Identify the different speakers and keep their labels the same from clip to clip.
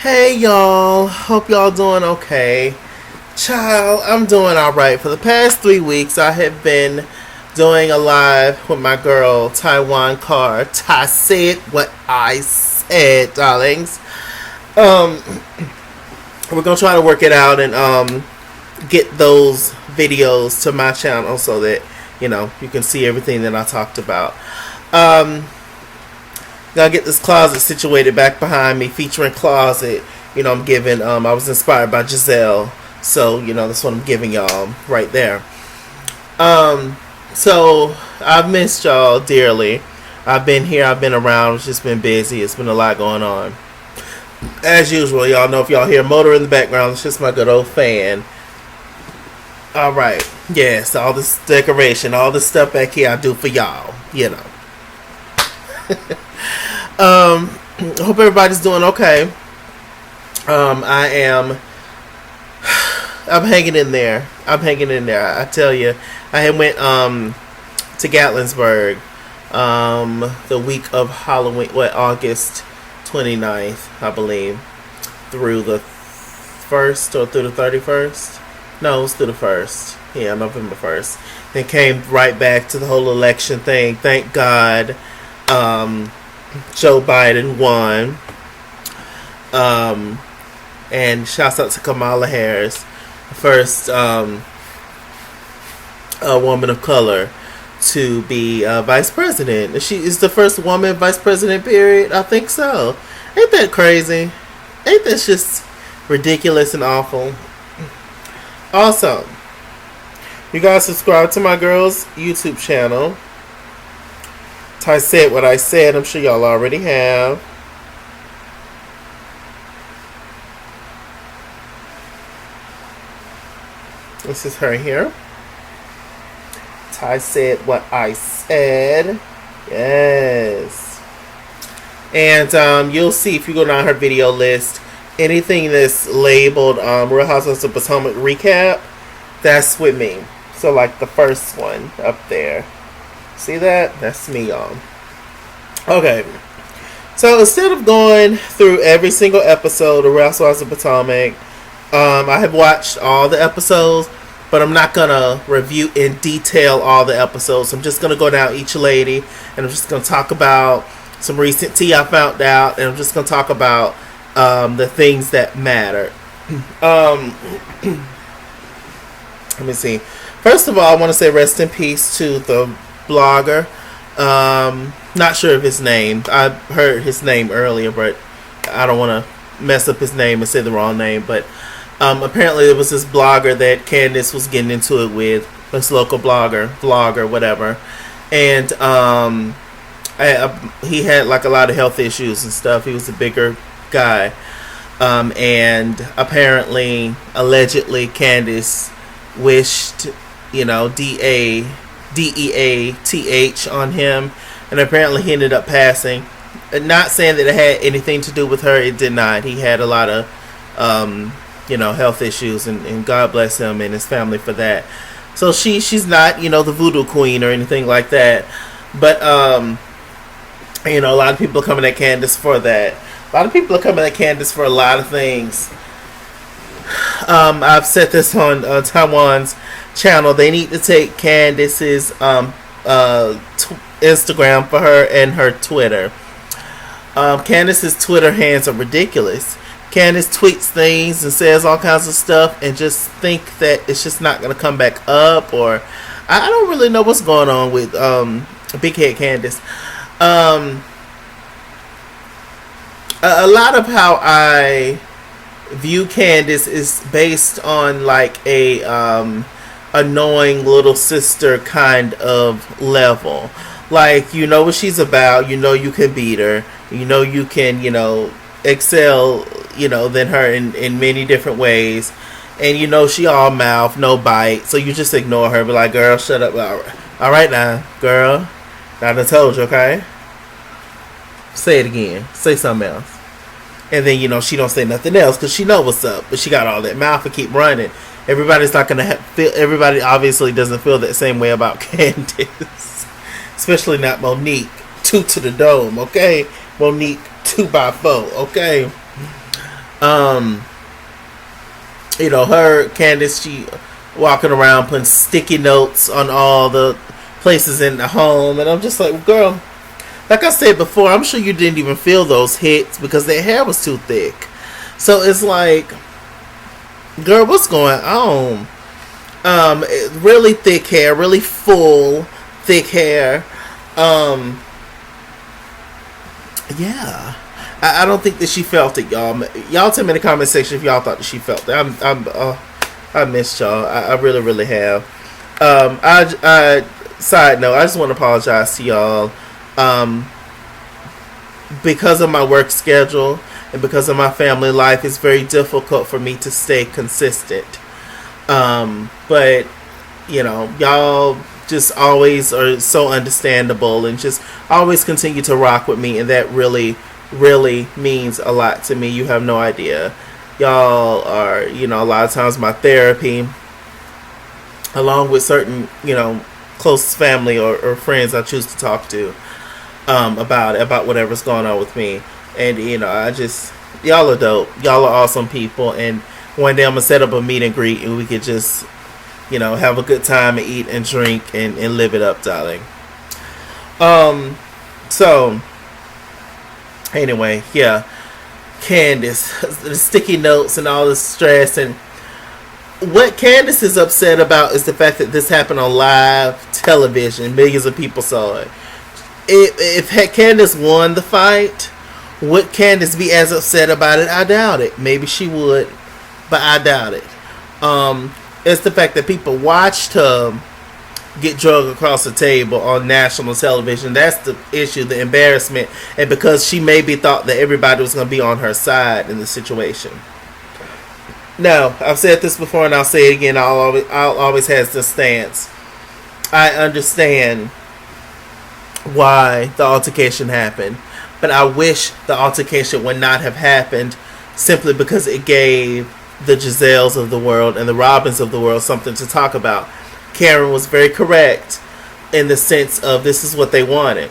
Speaker 1: Hey y'all, hope y'all doing okay. Child, I'm doing alright. For the past 3 weeks, I have been doing a live with my girl, Taiwan Car. I said what I said, darlings. Um, we're gonna try to work it out and get those videos to my channel so that you can see everything that I talked about. Um, Gotta get this closet situated back behind me, featuring closet. I'm giving. I was inspired by Giselle, so that's what I'm giving y'all right there. So I've missed y'all dearly. I've been here. I've been around. It's just been busy. It's been a lot going on. As usual, y'all know if y'all hear motor in the background, it's just my good old fan. All right. Yes, all this decoration, all this stuff back here, I do for y'all. Hope everybody's doing okay. I am. I'm hanging in there. I tell you, I had went to Gatlinburg the week of Halloween, August 29th, I believe, through the 1st or through the 31st. No, it was through the 1st. Yeah, November 1st. Then came right back to the whole election thing. Thank God. Joe Biden won. And shouts out to Kamala Harris, first a woman of color to be vice president. She is the first woman vice president, period. I think so. Ain't that crazy? Ain't that just ridiculous and awful? Also, you guys subscribe to my girl's YouTube channel. I said what I said. I'm sure y'all already have. This is her here. Ty said what I said. Yes. And you'll see if you go down her video list, anything that's labeled Real Housewives of Potomac recap, that's with me. So like the first one up there. See that? That's me, y'all. Okay. So instead of going through every single episode of Real Housewives of Potomac, I have watched all the episodes, but I'm not going to review in detail all the episodes. I'm just going to go down each lady, and I'm just going to talk about some recent tea I found out, and I'm just going to talk about the things that matter. Let me see. First of all, I want to say rest in peace to the blogger. Not sure of his name. I heard his name earlier, but I don't want to mess up his name and say the wrong name. But apparently there was this blogger that Candace was getting into it with, this local vlogger, whatever. And he had like a lot of health issues and stuff. He was a bigger guy. And apparently, allegedly, Candace wished, DEATH on him, and apparently he ended up passing. Not saying that it had anything to do with her, it did not. He had a lot of health issues, and God bless him and his family for that. So she's not the voodoo queen or anything like that, but a lot of people are coming at Candace for that. A lot of people are coming at Candace for a lot of things. I've said this on Taiwan's channel. They need to take Candace's Instagram for her and her Twitter. Candace's Twitter hands are ridiculous. Candace tweets things and says all kinds of stuff and just think that it's just not going to come back up, or I don't really know what's going on with Big Head Candace. A lot of how I view Candace is based on like a annoying little sister kind of level. Like, what she's about, you can beat her, you can, excel, than her in many different ways. And she all mouth, no bite, so you just ignore her, be like, girl, shut up. All right now, girl, I done told you, okay? Say it again. Say something else. And then, she don't say nothing else because she know what's up. But she got all that mouth and keep running. Everybody's not going to feel... Everybody obviously doesn't feel that same way about Candace. Especially not Monique. 2 to the dome, okay? Monique 2x4, okay? Um, her, Candace, she walking around putting sticky notes on all the places in the home, and I'm just like, girl, like I said before, I'm sure you didn't even feel those hits because their hair was too thick. So it's like, girl, what's going on? Really thick hair, really full, thick hair. Yeah. I don't think that she felt it, y'all. Y'all tell me in the comment section if y'all thought that she felt it. I missed y'all. I really, really have. Side note, I just want to apologize to y'all. Because of my work schedule and because of my family life, it's very difficult for me to stay consistent. But y'all just always are so understandable and just always continue to rock with me, and that really, really means a lot to me. You have no idea. Y'all are, a lot of times my therapy, along with certain, close family or friends I choose to talk to about whatever's going on with me. And y'all are dope. Y'all are awesome people, and one day I'm gonna set up a meet and greet and we could just have a good time and eat and drink and live it up, darling. So anyway, yeah, Candace, the sticky notes and all the stress, and what Candace is upset about is the fact that this happened on live television. Millions of people saw it. If Candace won the fight, would Candace be as upset about it? I doubt it. Maybe she would, but I doubt it. It's the fact that people watched her get drugged across the table on national television. That's the issue, the embarrassment, and because she maybe thought that everybody was going to be on her side in the situation. Now, I've said this before and I'll say it again. I'll always has this stance. I understand why the altercation happened, but I wish the altercation would not have happened, simply because it gave the Giselles of the world and the Robins of the world something to talk about. Karen was very correct in the sense of this is what they wanted.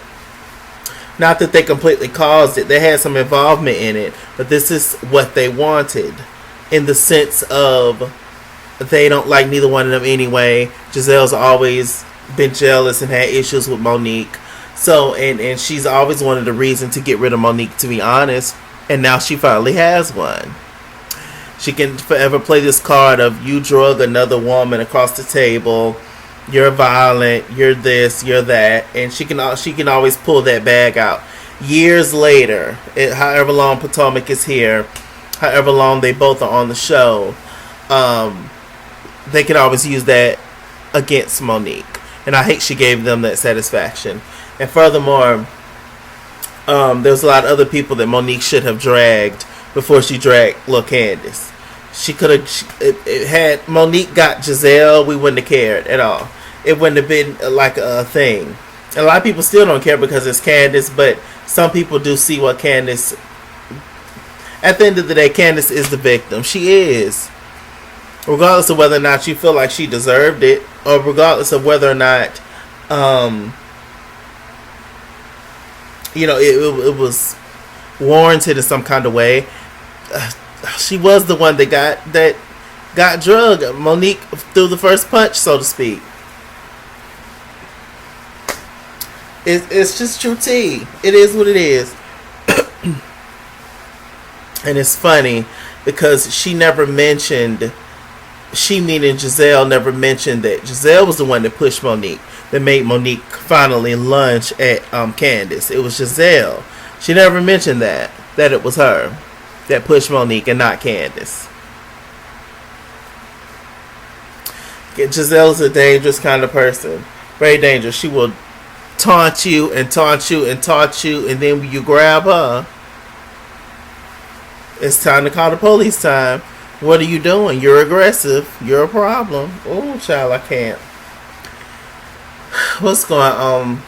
Speaker 1: Not that they completely caused it. They had some involvement in it, but this is what they wanted, in the sense of they don't like neither one of them anyway. Giselle's always been jealous and had issues with Monique. So, and she's always wanted a reason to get rid of Monique, to be honest. And now she finally has one. She can forever play this card of you drug another woman across the table, you're violent, you're this, you're that, and she can always pull that bag out. Years later, however long Potomac is here, however long they both are on the show, they can always use that against Monique. And I hate she gave them that satisfaction. And furthermore, there's a lot of other people that Monique should have dragged before she dragged Lil Candace. She could have, had Monique got Giselle, we wouldn't have cared at all. It wouldn't have been like a thing. A lot of people still don't care because it's Candace, but some people do see what Candace, at the end of the day, Candace is the victim. She is. Regardless of whether or not you feel like she deserved it, or regardless of whether or not, it was warranted in some kind of way. She was the one that got drugged. Monique threw the first punch, so to speak. It's just true tea. It is what it is. And it's funny because she never mentioned, she meaning Giselle never mentioned that Giselle was the one that pushed Monique, that made Monique finally lunge at Candace. It was Giselle. She never mentioned that it was her that pushed Monique and not Candace. Giselle is a dangerous kind of person. Very dangerous. She will taunt you and taunt you and taunt you, and then when you grab her, it's time to call the police time. What are you doing? You're aggressive. You're a problem. Oh, child, I can't. What's going on?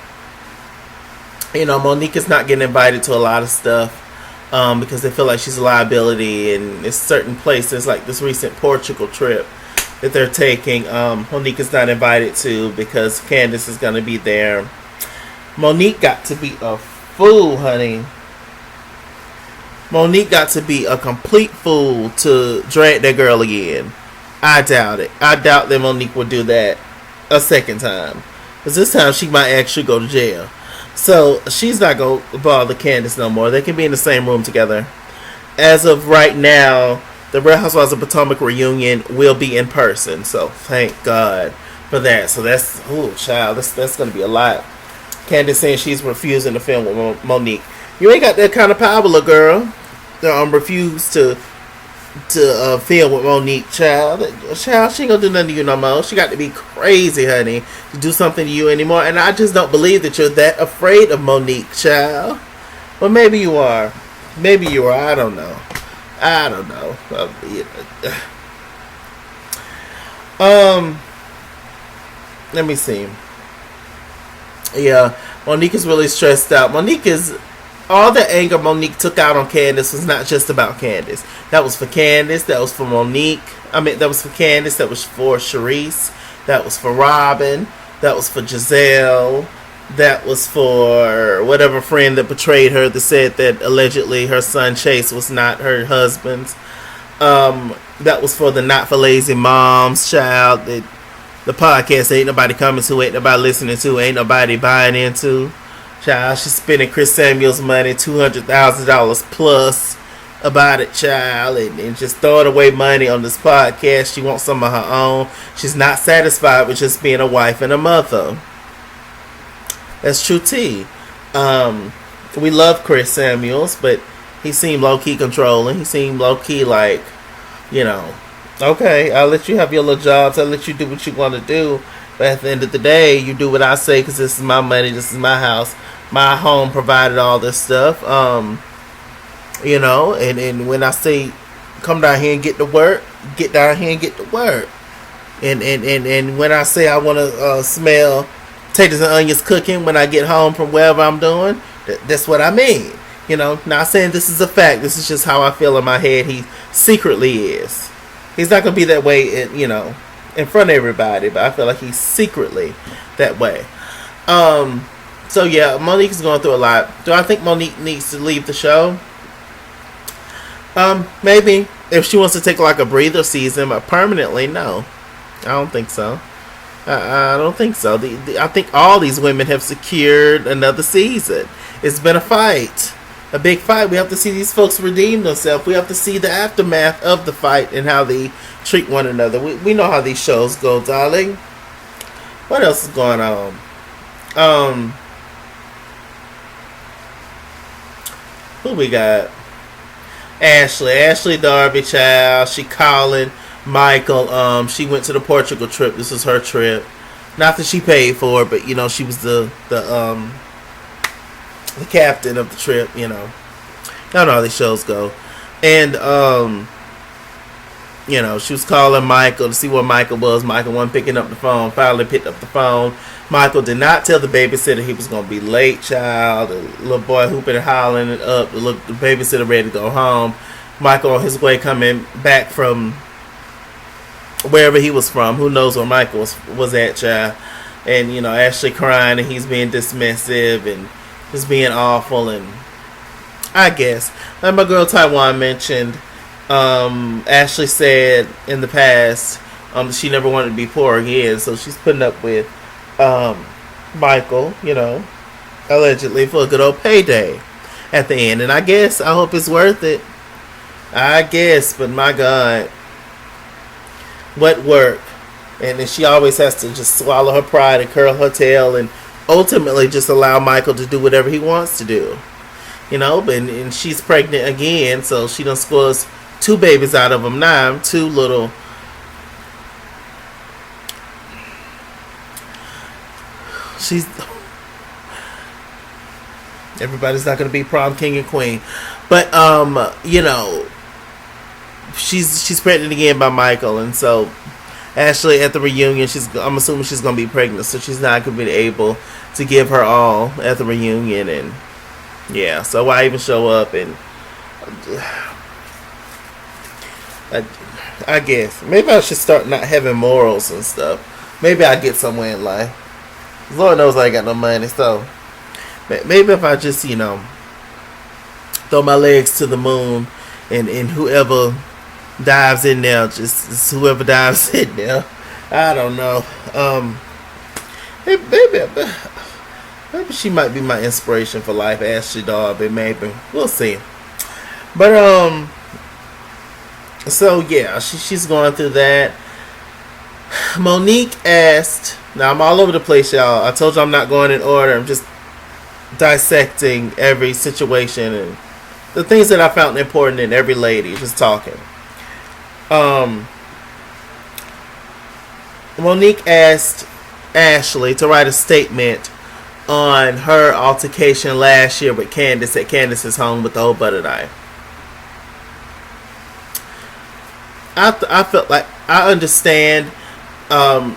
Speaker 1: Monique is not getting invited to a lot of stuff because they feel like she's a liability, and it's certain places like this recent Portugal trip that they're taking. Monique is not invited to because Candace is going to be there. Monique got to be a fool, honey. Monique got to be a complete fool to drag that girl again. I doubt it. I doubt that Monique will do that a second time. Because this time she might actually go to jail. So she's not going to bother Candace no more. They can be in the same room together. As of right now, the Real Housewives of Potomac reunion will be in person. So thank God for that. So that's, oh child, that's going to be a lot. Candace saying she's refusing to film with Monique. You ain't got that kind of power, little girl. Refuse to film with Monique, child. Child, she ain't gonna do nothing to you no more. She got to be crazy, honey, to do something to you anymore. And I just don't believe that you're that afraid of Monique, child. Well, maybe you are. Maybe you are. I don't know. Let me see. Yeah, Monique is really stressed out. All the anger Monique took out on Candace was not just about Candace. That was for Candace. That was for Monique. That was for Candace. That was for Sharice. That was for Robin. That was for Giselle. That was for whatever friend that betrayed her that said that allegedly her son Chase was not her husband's. That was for the Not for Lazy Moms child that the podcast ain't nobody coming to, ain't nobody listening to, ain't nobody buying into. Child, she's spending Chris Samuel's money, $200,000 plus about it, child, and just throwing away money on this podcast. She wants some of her own. She's not satisfied with just being a wife and a mother. That's true tea. We love Chris Samuels, but he seemed low-key controlling. He seemed low-key like, okay, I'll let you have your little jobs. I'll let you do what you want to do. But at the end of the day, you do what I say because this is my money. This is my house. My home provided all this stuff. And when I say come down here and get to work, get down here and get to work. And when I say I want to smell potatoes and onions cooking when I get home from wherever I'm doing, that's what I mean. Not saying this is a fact. This is just how I feel in my head. He secretly is. He's not going to be that way, in front of everybody, but I feel like he's secretly that way. So yeah, Monique is going through a lot. Do I think Monique needs to leave the show? Maybe if she wants to take like a breather season, but permanently, no, I don't think so. I don't think so. I think all these women have secured another season. It's been a fight, a big fight. We have to see these folks redeem themselves. We have to see the aftermath of the fight and how they treat one another. We know how these shows go, darling. What else is going on? Who we got? Ashley Darby, child. She calling Michael. She went to the Portugal trip. This was her trip. Not that she paid for it, but she was the captain of the trip. I don't know how these shows go. And she was calling Michael to see where Michael was. Michael wasn't picking up the phone. Finally picked up the phone. Michael did not tell the babysitter he was going to be late, child. The little boy hooping and hollering it up. The babysitter ready to go home. Michael on his way coming back from wherever he was from. Who knows where Michael was at, child. And, Ashley crying and he's being dismissive and just being awful. And I guess, like my girl Taiwan mentioned, Ashley said in the past she never wanted to be poor again, so she's putting up with Michael, allegedly for a good old payday at the end. And I hope it's worth it. I guess, but my God, what work? And then she always has to just swallow her pride and curl her tail and ultimately just allow Michael to do whatever he wants to do. And she's pregnant again, so she done scores 2 babies out of them now. 2 little everybody's not going to be prom king and queen, but she's pregnant again by Michael, and so Ashley at the reunion, I'm assuming she's going to be pregnant, so she's not going to be able to give her all at the reunion. And yeah, so why even show up? And I guess maybe I should start not having morals and stuff. Maybe I get somewhere in life. Lord knows I ain't got no money, so maybe if I just throw my legs to the moon, and whoever dives in there, just whoever dives in there. I don't know. Maybe she might be my inspiration for life, Ashley Darby. Maybe we'll see. But so yeah, she's going through that. Monique asked. Now I'm all over the place, y'all. I told you I'm not going in order. I'm just dissecting every situation and the things that I found important in every lady. Just talking. Monique asked Ashley to write a statement on her altercation last year with Candace at Candace's home with the old butter knife. I felt like I understand.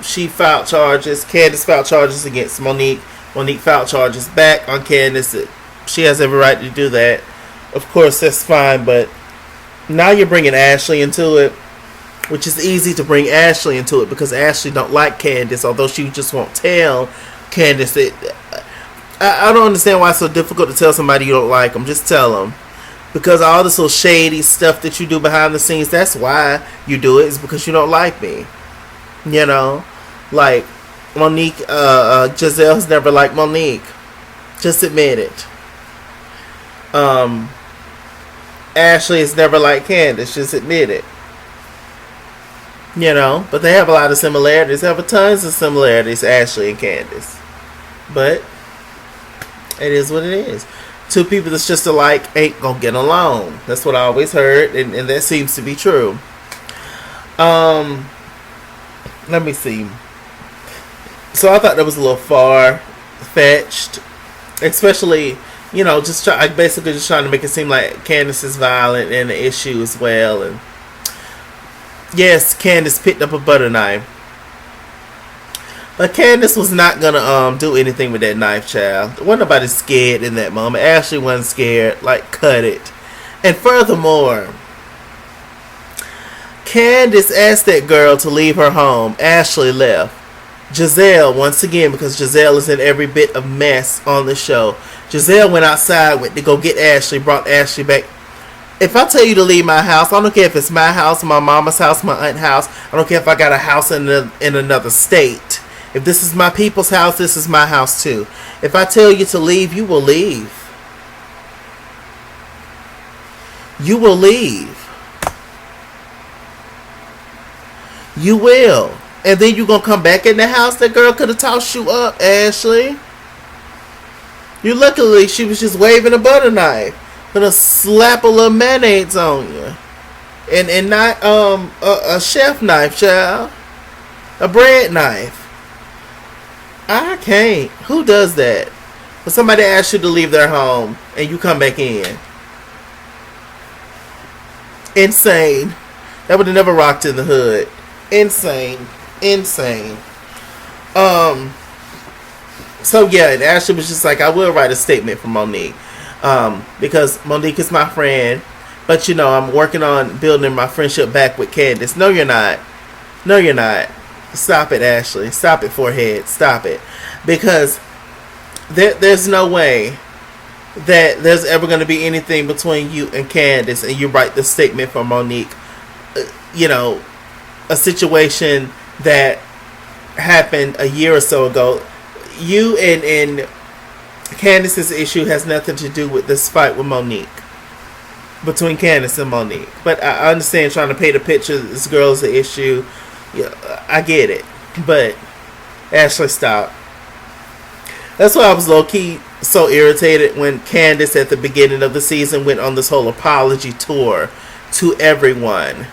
Speaker 1: She filed charges. Candace filed charges against Monique. Monique filed charges back on Candace. She has every right to do that. Of course, that's fine. But now you're bringing Ashley into it, which is easy to bring Ashley into it because Ashley don't like Candace, although she just won't tell Candace that. I don't understand why it's so difficult to tell somebody you don't like them. Just tell them. Because all this little shady stuff that you do behind the scenes, that's why you do it. It's because you don't like me. You know? Like, Monique, Giselle's never liked Monique. Just admit it. Ashley has never liked Candace. Just admit it. You know? But they have a lot of similarities. They have tons of similarities, Ashley and Candace. But it is what it is. Two people that's just alike ain't gonna get along. That's what I always heard, and that seems to be true. Let me see. So I thought that was a little far-fetched, especially, you know, basically just trying to make it seem like Candace is violent and the issue as well. And yes, Candace picked up a butter knife. But Candace was not gonna do anything with that knife, child. Wasn't nobody scared in that moment. Ashley wasn't scared. Like, cut it. And furthermore, Candace asked that girl to leave her home. Ashley left. Giselle, once again, because Giselle is in every bit of mess on the show. Giselle went outside, went to go get Ashley, brought Ashley back. If I tell you to leave my house, I don't care if it's my house, my mama's house, my aunt's house. I don't care if I got a house in another state. If this is my people's house, this is my house too. If I tell you to leave, you will leave. You will leave. You will. And then you going to come back in the house? That girl could have tossed you up, Ashley. You luckily, she was just waving a butter knife. Gonna slap a little mayonnaise on you. And not a chef knife, child. A bread knife. I can't. Who does that? When somebody asks you to leave their home and you come back in. Insane. That would have never rocked in the hood. Insane. So yeah, and Ashley was just like, I will write a statement for Monique. Because Monique is my friend. But you know, I'm working on building my friendship back with Candace. No, you're not. No, you're not. Stop it, Ashley. Stop it, forehead. Stop it. Because there's no way that there's ever going to be anything between you and Candace and you write the statement for Monique. You know, a situation that happened a year or so ago. You and Candace's issue has nothing to do with this fight with Monique. Between Candace and Monique. But I understand trying to paint a picture that this girl is the issue. Yeah, I get it. But Ashley, stop. That's why I was low-key so irritated when Candace at the beginning of the season went on this whole apology tour to everyone.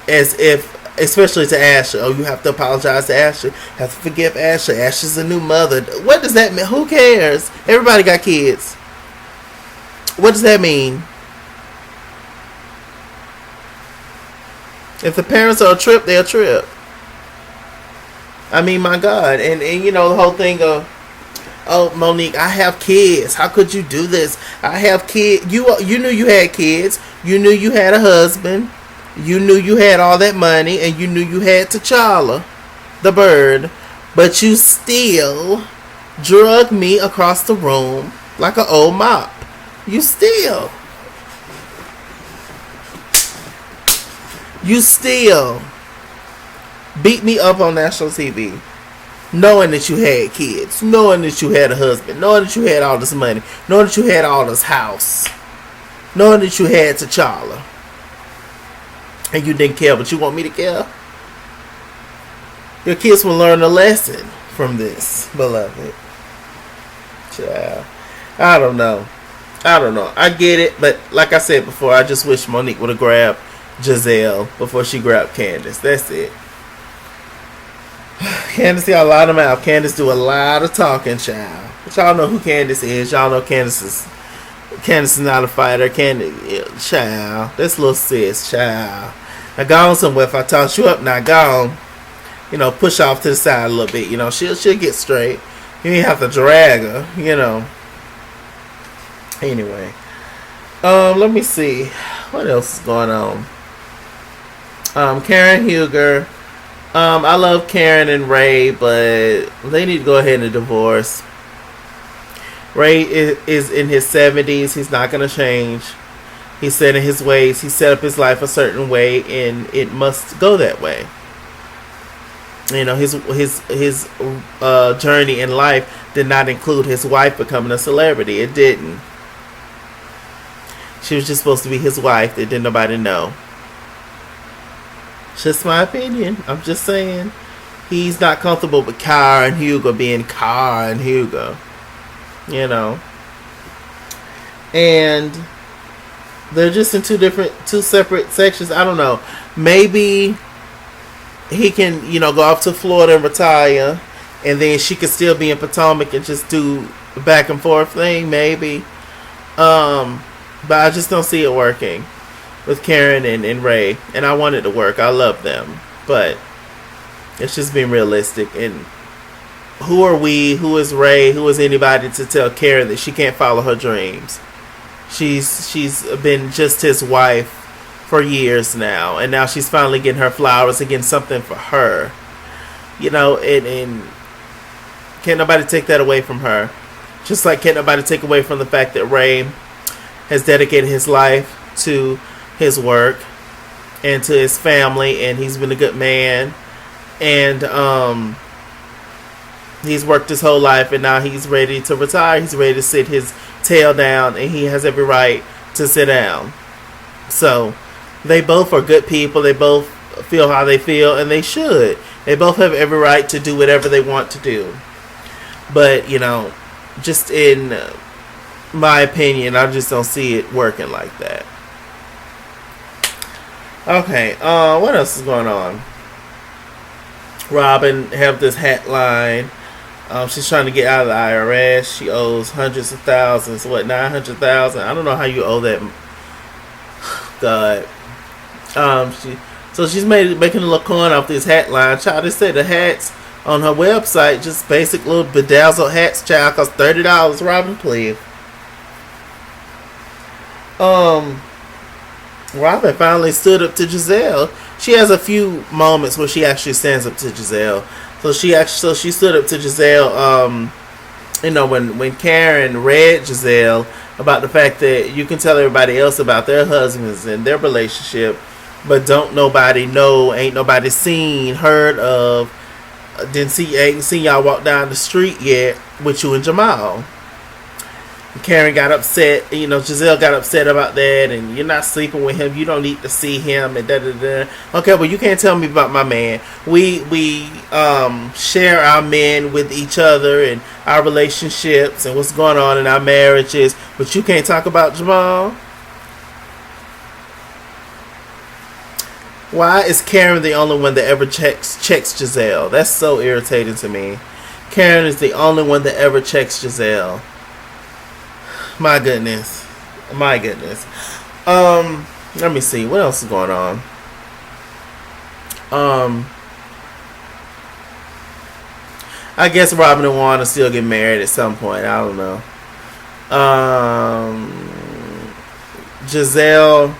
Speaker 1: As if, especially to Ashley. Oh, you have to apologize to Ashley. You have to forgive Ashley. Ashley's a new mother. What does that mean? Who cares? Everybody got kids. What does that mean? If the parents are a trip, they're a trip. I mean, my God. And you know, the whole thing of, oh, Monique, I have kids. How could you do this? I have kids. You knew you had kids. You knew you had a husband. You knew you had all that money. And you knew you had T'Challa, the bird. But you still drug me across the room like an old mop. You still. You still beat me up on national TV, knowing that you had kids, knowing that you had a husband, knowing that you had all this money, knowing that you had all this house, knowing that you had T'Challa, and you didn't care, but you want me to care? Your kids will learn a lesson from this, beloved. Child. I don't know. I get it, but like I said before, I just wish Monique would have grabbed Giselle before she grabbed Candace. That's it. Candace got a lot of mouth. Candace do a lot of talking, child. But y'all know who Candace is. Y'all know Candace is not a fighter. Candace, child. This little sis, child. Now go on somewhere. If I toss you up, now go on. Push off to the side a little bit. She'll get straight. You ain't have to drag her. Anyway, let me see what else is going on. Karen Huger. I love Karen and Ray, but they need to go ahead and divorce. Ray is in his 70s. He's not going to change. He's set in his ways. He set up his life a certain way, and it must go that way. His journey in life did not include his wife becoming a celebrity. It didn't. She was just supposed to be his wife. That didn't nobody know. Just my opinion. I'm just saying. He's not comfortable with Car and Hugo being Car and Hugo. And they're just in two separate sections. I don't know. Maybe he can, go off to Florida and retire, and then she could still be in Potomac and just do the back and forth thing, maybe. But I just don't see it working with Karen and Ray. And I want it to work. I love them. But it's just being realistic. And who are we? Who is Ray? Who is anybody to tell Karen that she can't follow her dreams? She's been just his wife for years now. And now she's finally getting her flowers and getting something for her. And can't nobody take that away from her. Just like can't nobody take away from the fact that Ray has dedicated his life to his work and to his family, and he's been a good man, and he's worked his whole life, and now he's ready to retire. He's ready to sit his tail down, and he has every right to sit down. So they both are good people. They both feel how they feel, and they should. They both have every right to do whatever they want to do. But just in my opinion, I just don't see it working like that. Okay, what else is going on? Robin have this hat line. She's trying to get out of the IRS. She owes hundreds of thousands. What, 900,000? I don't know how you owe that. God. She's making a little coin off this hat line. Child, they say the hats on her website, just basic little bedazzled hats, child, cost $30. Robin, please. Robin finally stood up to Giselle. She has a few moments where she actually stands up to Giselle. So she stood up to Giselle. When Karen read Giselle about the fact that you can tell everybody else about their husbands and their relationship, but don't nobody know, ain't nobody seen, heard of, ain't seen y'all walk down the street yet with you and Jamal. Karen got upset, Giselle got upset about that, and you're not sleeping with him, you don't need to see him, and da-da-da. Okay, well, you can't tell me about my man. We share our men with each other and our relationships and what's going on in our marriages, but you can't talk about Jamal? Why is Karen the only one that ever checks Giselle? That's so irritating to me. Karen is the only one that ever checks Giselle. My goodness. Let me see. What else is going on? I guess Robin and Wanda still get married at some point. I don't know. Giselle,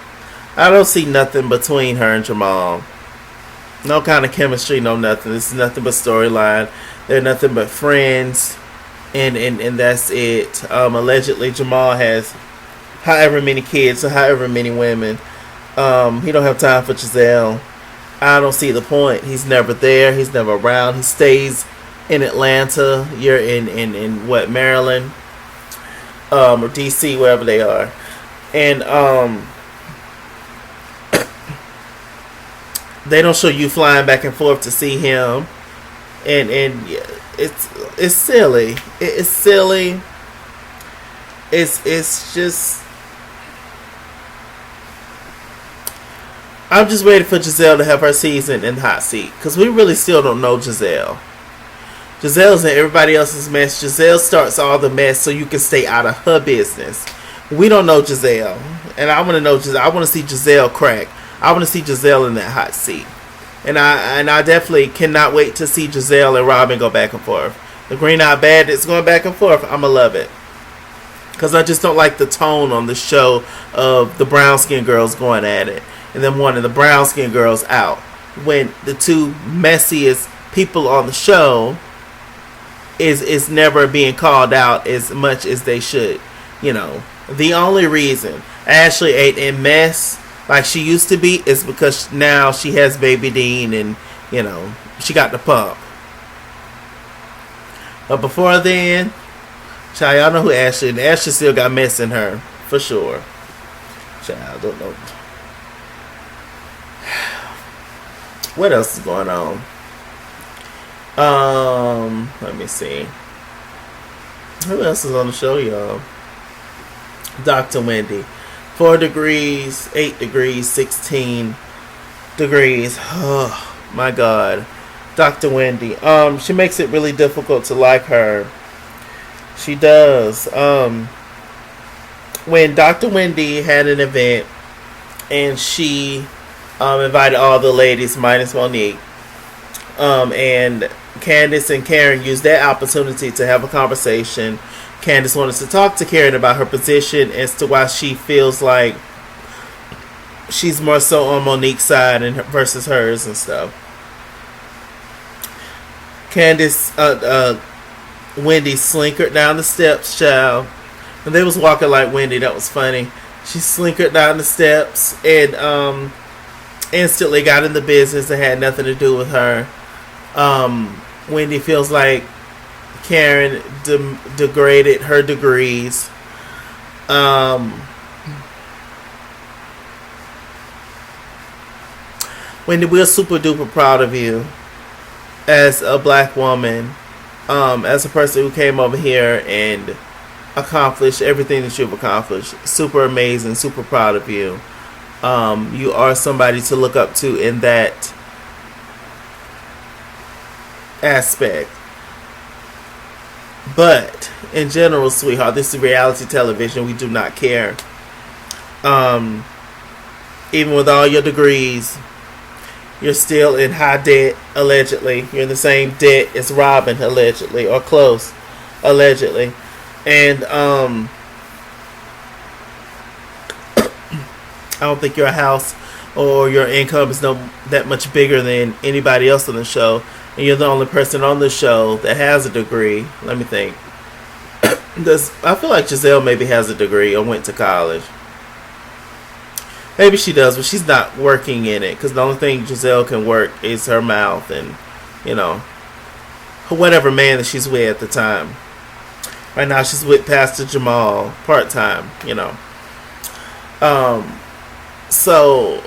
Speaker 1: I don't see nothing between her and Jamal. No kind of chemistry, no nothing. This is nothing but storyline. They're nothing but friends. And that's it. Allegedly, Jamal has however many kids or however many women. He don't have time for Giselle. I don't see the point. He's never there. He's never around. He stays in Atlanta. You're in what, Maryland, or DC, wherever they are, and they don't show you flying back and forth to see him, and yeah, it's silly. It's silly. It's just. I'm just ready for Giselle to have her season in the hot seat, because we really still don't know Giselle. Giselle's in everybody else's mess. Giselle starts all the mess so you can stay out of her business. We don't know Giselle, and I want to know. I want to see Giselle crack. I want to see Giselle in that hot seat, and I definitely cannot wait to see Giselle and Robin go back and forth. The Green Eyed Bandits going back and forth. I'ma love it, because I just don't like the tone on the show of the brown skin girls going at it, and then one of the brown skin girls out, when the two messiest people on the show is never being called out as much as they should. You know, the only reason Ashley ain't in mess like she used to be is because now she has Baby Dean, and you know, she got the pump. But before then, child, y'all know who Ashley, and Ashley still got mess in her for sure. Child, don't know. What else is going on? Let me see. Who else is on the show, y'all? Dr. Wendy. 4 degrees, 8 degrees, 16 degrees. Oh, my God. Dr. Wendy. She makes it really difficult to like her. She does. When Dr. Wendy had an event and she invited all the ladies minus Monique, and Candace and Karen used that opportunity to have a conversation. Candace wanted to talk to Karen about her position as to why she feels like she's more so on Monique's side and versus hers and stuff. Candace, Wendy slinkered down the steps, child. And they was walking like Wendy. That was funny. She slinkered down the steps and instantly got in the business that had nothing to do with her. Wendy feels like Karen degraded her degrees. Wendy, we're super duper proud of you as a black woman, as a person who came over here and accomplished everything that you've accomplished. Super amazing, super proud of you. You are somebody to look up to in that aspect. But in general, sweetheart, this is reality television. We do not care. Even with all your degrees, you're still in high debt, allegedly. You're in the same debt as Robin, allegedly, or close, allegedly. And I don't think your house or your income is that much bigger than anybody else on the show. And you're the only person on the show that has a degree. Let me think. I feel like Giselle maybe has a degree or went to college. Maybe she does, but she's not working in it. Because the only thing Giselle can work is her mouth and, you know, whatever man that she's with at the time. Right now she's with Pastor Jamal part-time, you know. So,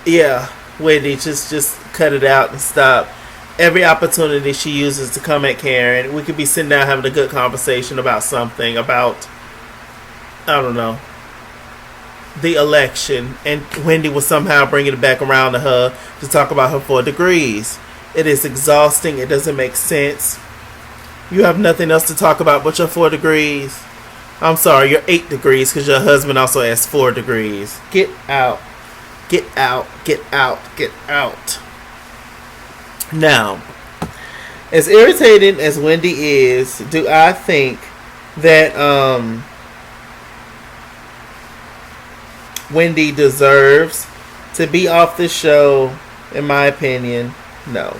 Speaker 1: yeah, Wendy, just cut it out and stop. Every opportunity she uses to come at Karen, we could be sitting down having a good conversation about something, about, I don't know, the election, and Wendy will somehow bring it back around to her to talk about her 4 degrees. It is exhausting. It doesn't make sense. You have nothing else to talk about but your 4 degrees. I'm sorry, your 8 degrees, because your husband also has 4 degrees. Get out. Get out. Get out. Get out. Now, as irritating as Wendy is, do I think that Wendy deserves to be off the show? In my opinion, no.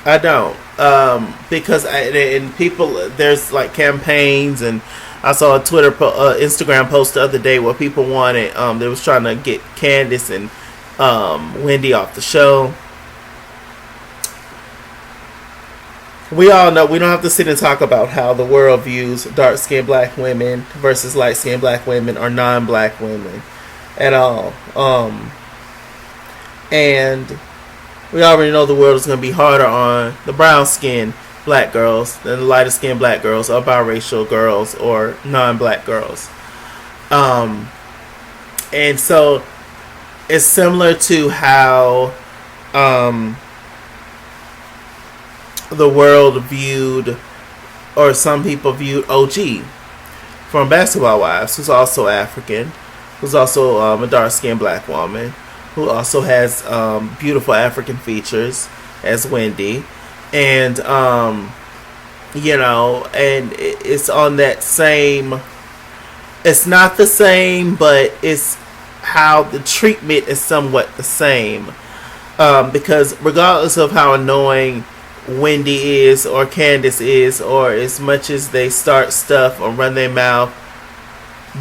Speaker 1: I don't. because and people, there's like campaigns, and I saw a Instagram post the other day where people wanted, they was trying to get Candace and Wendy off the show. We all know we don't have to sit and talk about how the world views dark-skinned black women versus light-skinned black women or non-black women at all. And we already know the world is going to be harder on the brown-skinned black girls than the lighter-skinned black girls or biracial girls or non-black girls. And so it's similar to how the world viewed, or some people viewed, OG from Basketball Wives, who's also African, who's also a dark-skinned black woman, who also has beautiful African features as Wendy. And and it's on that same, it's not the same, but it's how the treatment is somewhat the same, because regardless of how annoying Wendy is or Candace is, or as much as they start stuff or run their mouth,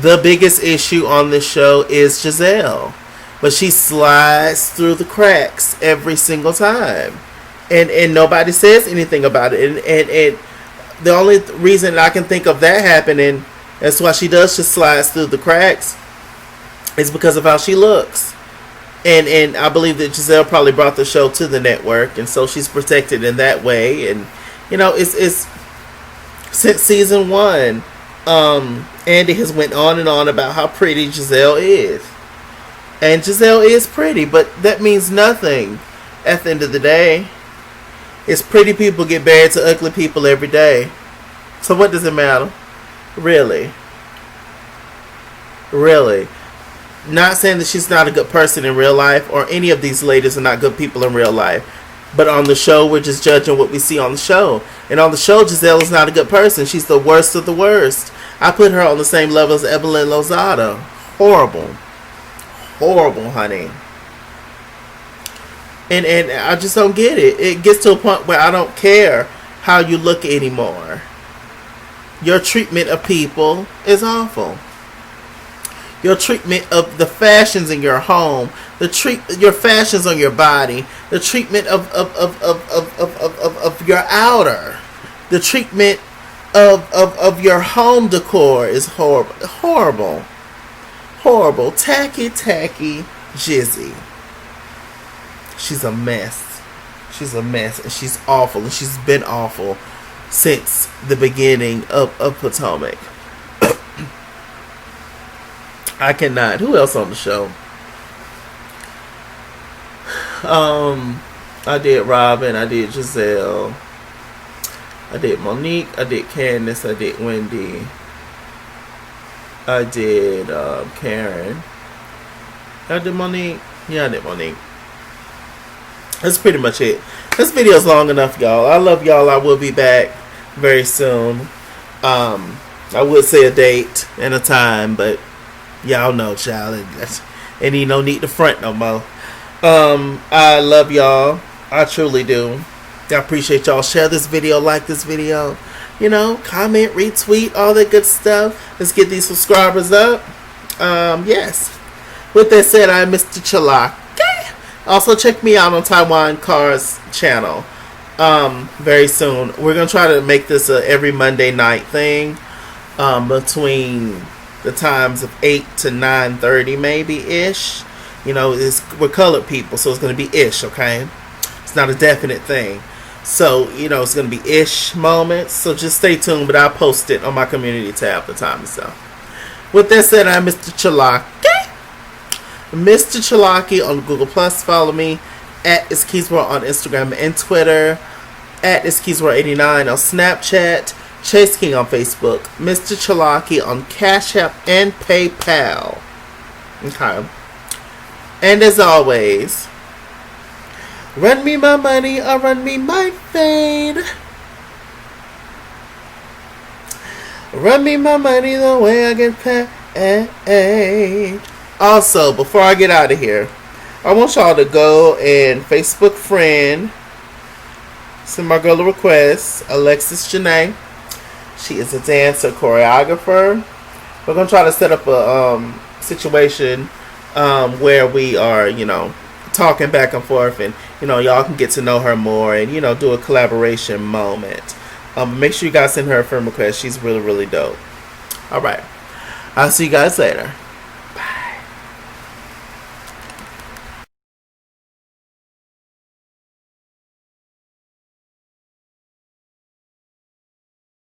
Speaker 1: the biggest issue on this show is Giselle. But she slides through the cracks every single time, and nobody says anything about it. And the only reason I can think of that happening, that's why she does just slides through the cracks, is because of how she looks. And I believe that Giselle probably brought the show to the network, and so she's protected in that way. And it's since season 1, Andy has went on and on about how pretty Giselle is, and Giselle is pretty, but that means nothing at the end of the day. It's pretty people get married to ugly people every day, so what does it matter, really? Not saying that she's not a good person in real life, or any of these ladies are not good people in real life. But on the show, we're just judging what we see on the show. And on the show, Giselle is not a good person. She's the worst of the worst. I put her on the same level as Evelyn Lozada. Horrible, honey. And I just don't get it. It gets to a point where I don't care how you look anymore. Your treatment of people is awful. Your treatment of the fashions in your home, your fashions on your body, the treatment of your outer, the treatment of your home decor is horrible. Tacky Jizzy. She's a mess, and she's awful, and she's been awful since the beginning of Potomac. I cannot. Who else on the show? I did Robin. I did Giselle. I did Monique. I did Candace. I did Wendy. I did Karen. I did Monique. Yeah, I did Monique. That's pretty much it. This video is long enough, y'all. I love y'all. I will be back very soon. I would say a date and a time, but y'all know, child, ain't even no need to front no more. I love y'all. I truly do. I appreciate y'all. Share this video, like this video, comment, retweet, all that good stuff. Let's get these subscribers up. Yes. With that said, I'm MrChalaki. Also, check me out on Taiwan Cars channel. Very soon. We're gonna try to make this a every Monday night thing, between the times of 8 to 9:30 maybe ish. We're colored people, so it's gonna be ish, okay? It's not a definite thing. So, it's gonna be ish moments. So just stay tuned, but I'll post it on my community tab the time and stuff. With that said, I'm MrChalaki. MrChalaki on Google Plus. Follow me at @IsKeysworld on Instagram and Twitter. At @IsKeysworld89 on Snapchat. Chase King on Facebook. MrChalaki on Cash App and PayPal. Okay. And as always, run me my money or run me my fade. Run me my money the way I get paid. Also, before I get out of here, I want y'all to go and Facebook friend Some more girl requests. Alexis Janae. She is a dancer, choreographer. We're gonna try to set up a situation where we are, talking back and forth, and y'all can get to know her more, and do a collaboration moment. Make sure you guys send her a friend request. She's really, really dope. All right, I'll see you guys later.